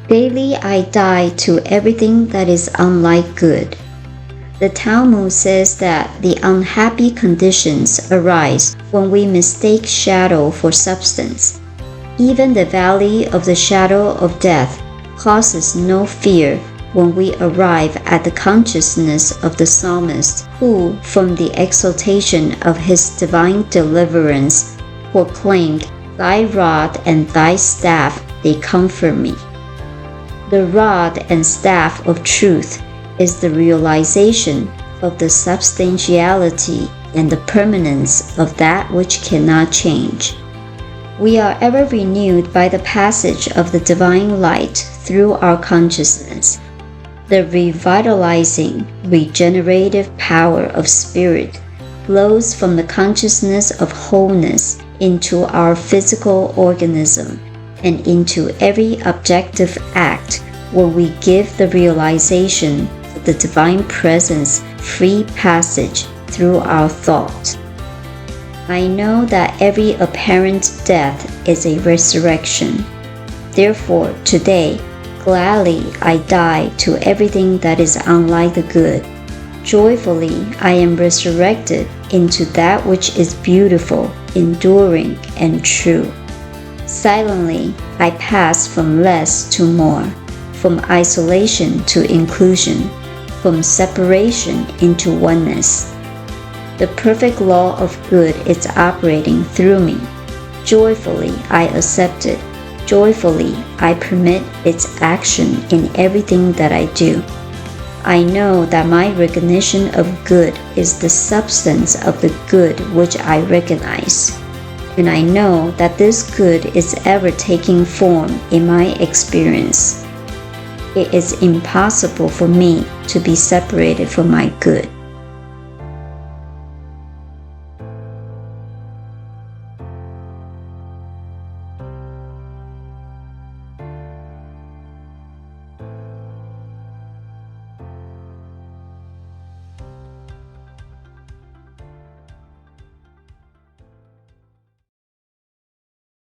Daily I die to everything that is unlike good. The Talmud says that the unhappy conditions arise when we mistake shadow for substance. Even the valley of the shadow of death causes no fear when we arrive at the consciousness of the psalmist, who, from the exaltation of his divine deliverance, proclaimed, "Thy rod and thy staff, they comfort me." The rod and staff of truth is the realization of the substantiality and the permanence of that which cannot change. We are ever renewed by the passage of the divine light through our consciousness. The revitalizing, regenerative power of spirit flows from the consciousness of wholeness into our physical organism and into every objective act when we give the realization of the divine presence free passage through our thought. I know that every apparent death is a resurrection. Therefore, today, gladly I die to everything that is unlike the good. Joyfully I am resurrected into that which is beautiful, enduring, and true. Silently I pass from less to more, from isolation to inclusion, from separation into oneness. The perfect law of good is operating through me. Joyfully I accept it. Joyfully I permit its action in everything that I do. I know that my recognition of good is the substance of the good which I recognize. And I know that this good is ever taking form in my experience. It is impossible for me to be separated from my good.